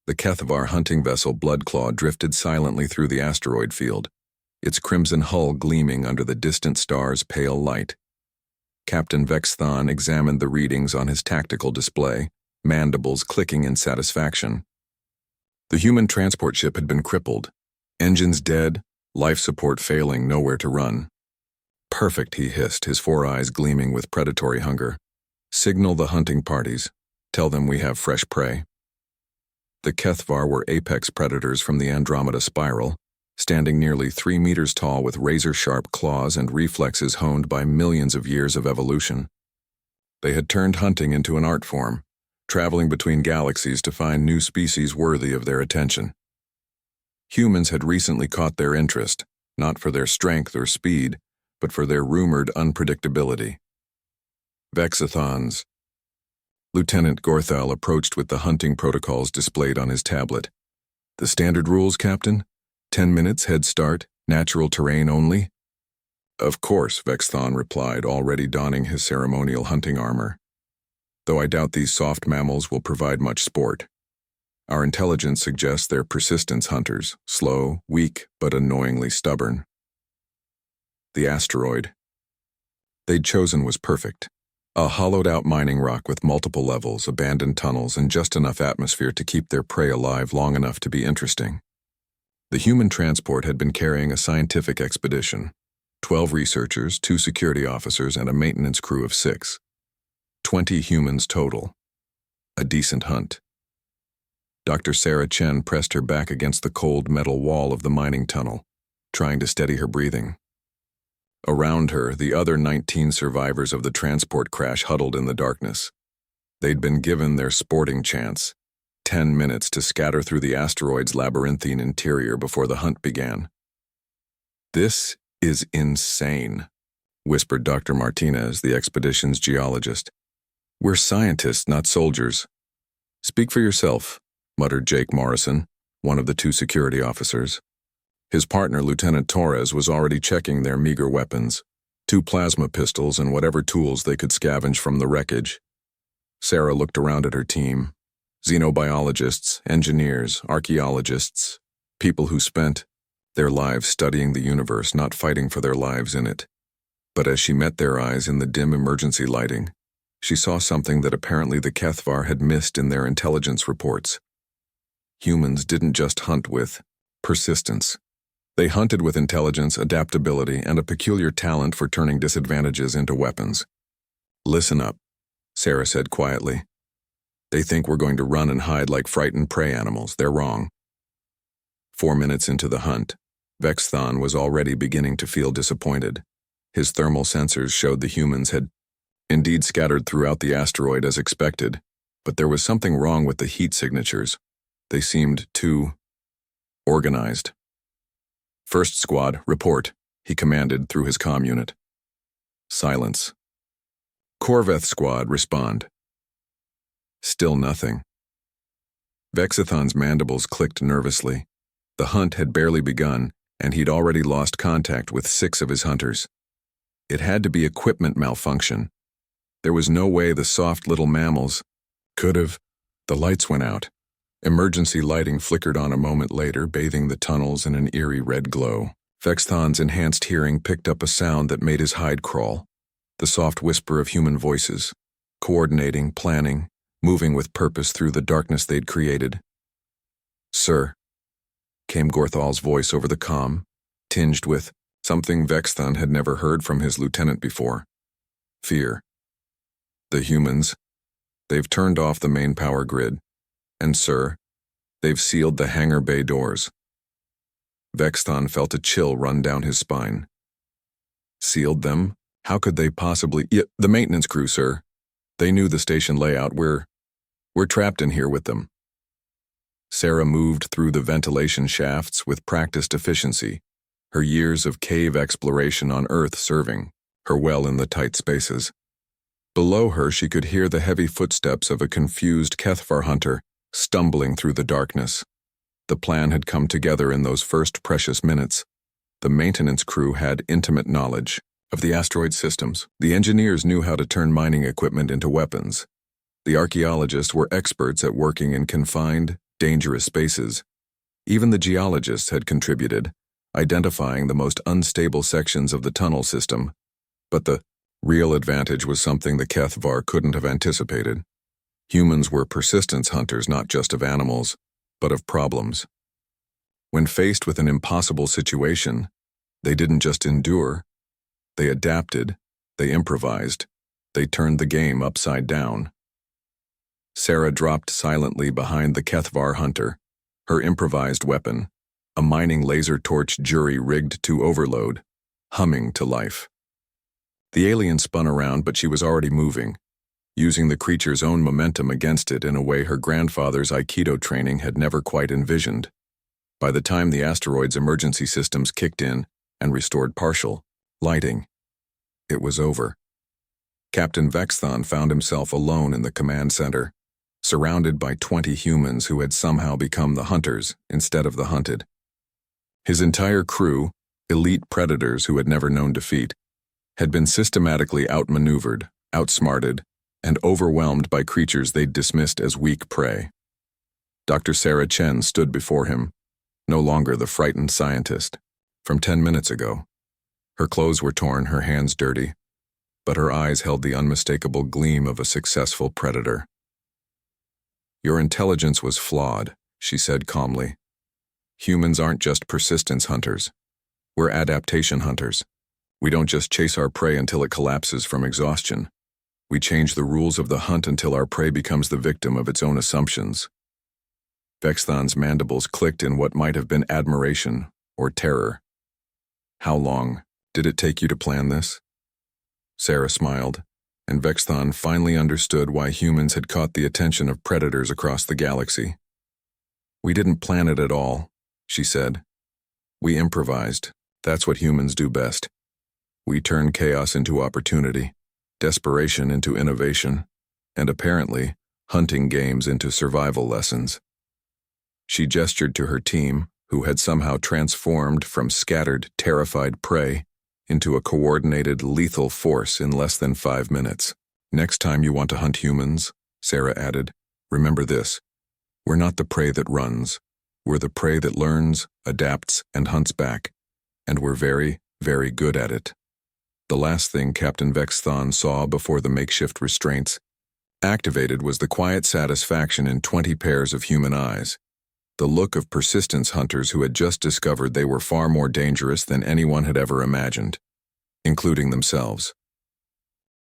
The Kethvar hunting vessel Bloodclaw drifted silently through the asteroid field, its crimson hull gleaming under the distant star's pale light. Captain Vexthon examined the readings on his tactical display, mandibles clicking in satisfaction. The human transport ship had been crippled, engines dead, life support failing, nowhere to run. Perfect, he hissed, his four eyes gleaming with predatory hunger. Signal the hunting parties. Tell them we have fresh prey. The Kethvar were apex predators from the Andromeda spiral, standing nearly 3 meters tall with razor-sharp claws and reflexes honed by millions of years of evolution. They had turned hunting into an art form, traveling between galaxies to find new species worthy of their attention. Humans had recently caught their interest, not for their strength or speed, but for their rumored unpredictability. Vexathons. Lieutenant Gorthal approached with the hunting protocols displayed on his tablet. The standard rules, Captain? 10 minutes, head start, natural terrain only? Of course, Vexthon replied, already donning his ceremonial hunting armor. Though I doubt these soft mammals will provide much sport. Our intelligence suggests they're persistence hunters, slow, weak, but annoyingly stubborn. The asteroid they'd chosen was perfect. A hollowed-out mining rock with multiple levels, abandoned tunnels, and just enough atmosphere to keep their prey alive long enough to be interesting. The human transport had been carrying a scientific expedition, 12 researchers, 2 security officers, and a maintenance crew of 6. 20 humans total. A decent hunt. Dr. Sarah Chen pressed her back against the cold metal wall of the mining tunnel, trying to steady her breathing. Around her, the other 19 survivors of the transport crash huddled in the darkness. They'd been given their sporting chance, 10 minutes to scatter through the asteroid's labyrinthine interior before the hunt began. This is insane, whispered Dr. Martinez, the expedition's geologist. We're scientists, not soldiers. Speak for yourself, muttered Jake Morrison, one of the 2 security officers. His partner, Lieutenant Torres, was already checking their meager weapons, 2 plasma pistols and whatever tools they could scavenge from the wreckage. Sarah looked around at her team. Xenobiologists, engineers, archaeologists, people who spent their lives studying the universe, not fighting for their lives in it. But as she met their eyes in the dim emergency lighting, she saw something that apparently the Kethvar had missed in their intelligence reports. Humans didn't just hunt with persistence. They hunted with intelligence, adaptability, and a peculiar talent for turning disadvantages into weapons. Listen up, Sarah said quietly. They think we're going to run and hide like frightened prey animals. They're wrong. 4 minutes into the hunt, Vexthon was already beginning to feel disappointed. His thermal sensors showed the humans had indeed scattered throughout the asteroid as expected, but there was something wrong with the heat signatures. They seemed too organized. First squad, report, he commanded through his comm unit. Silence. Corveth squad, respond. Still nothing. Vexathon's mandibles clicked nervously. The hunt had barely begun, and he'd already lost contact with 6 of his hunters. It had to be equipment malfunction. There was no way the soft little mammals could have. The lights went out. Emergency lighting flickered on a moment later, bathing the tunnels in an eerie red glow. Vexthon's enhanced hearing picked up a sound that made his hide crawl. The soft whisper of human voices, coordinating, planning, moving with purpose through the darkness they'd created. Sir, came Gorthal's voice over the comm, tinged with something Vexthon had never heard from his lieutenant before. Fear. The humans, they've turned off the main power grid. And, sir, they've sealed the hangar bay doors. Vexthon felt a chill run down his spine. Sealed them? How could they possibly— the maintenance crew, sir. They knew the station layout. We're trapped in here with them. Sarah moved through the ventilation shafts with practiced efficiency, her years of cave exploration on Earth serving her well in the tight spaces. Below her, she could hear the heavy footsteps of a confused Kethvar hunter stumbling through the darkness. The plan had come together in those first precious minutes. The maintenance crew had intimate knowledge of the asteroid systems. The engineers knew how to turn mining equipment into weapons. The archaeologists were experts at working in confined, dangerous spaces. Even the geologists had contributed, identifying the most unstable sections of the tunnel system. But the real advantage was something the HFY couldn't have anticipated. Humans were persistence hunters not just of animals, but of problems. When faced with an impossible situation, they didn't just endure. They adapted, they improvised, they turned the game upside down. Sarah dropped silently behind the HFY hunter, her improvised weapon, a mining laser torch jury rigged to overload, humming to life. The alien spun around, but she was already moving, using the creature's own momentum against it in a way her grandfather's Aikido training had never quite envisioned. By the time the asteroid's emergency systems kicked in and restored partial lighting, it was over. Captain Vexthon found himself alone in the command center, surrounded by 20 humans who had somehow become the hunters instead of the hunted. His entire crew, elite predators who had never known defeat, had been systematically outmaneuvered, outsmarted, and overwhelmed by creatures they'd dismissed as weak prey. Dr. Sarah Chen stood before him, no longer the frightened scientist from 10 minutes ago. Her clothes were torn, her hands dirty, but her eyes held the unmistakable gleam of a successful predator. "Your intelligence was flawed," she said calmly. "Humans aren't just persistence hunters. We're adaptation hunters. We don't just chase our prey until it collapses from exhaustion. We change the rules of the hunt until our prey becomes the victim of its own assumptions." Vexthon's mandibles clicked in what might have been admiration or terror. "How long did it take you to plan this?" Sarah smiled, and Vexthon finally understood why humans had caught the attention of predators across the galaxy. "We didn't plan it at all," she said. "We improvised. That's what humans do best. We turn chaos into opportunity, desperation into innovation, and apparently, hunting games into survival lessons." She gestured to her team, who had somehow transformed from scattered, terrified prey into a coordinated, lethal force in less than 5 minutes. "Next time you want to hunt humans," Sarah added, "remember this. We're not the prey that runs. We're the prey that learns, adapts, and hunts back. And we're very, very good at it." The last thing Captain Vexthon saw before the makeshift restraints activated was the quiet satisfaction in 20 pairs of human eyes. The look of persistence hunters who had just discovered they were far more dangerous than anyone had ever imagined, including themselves.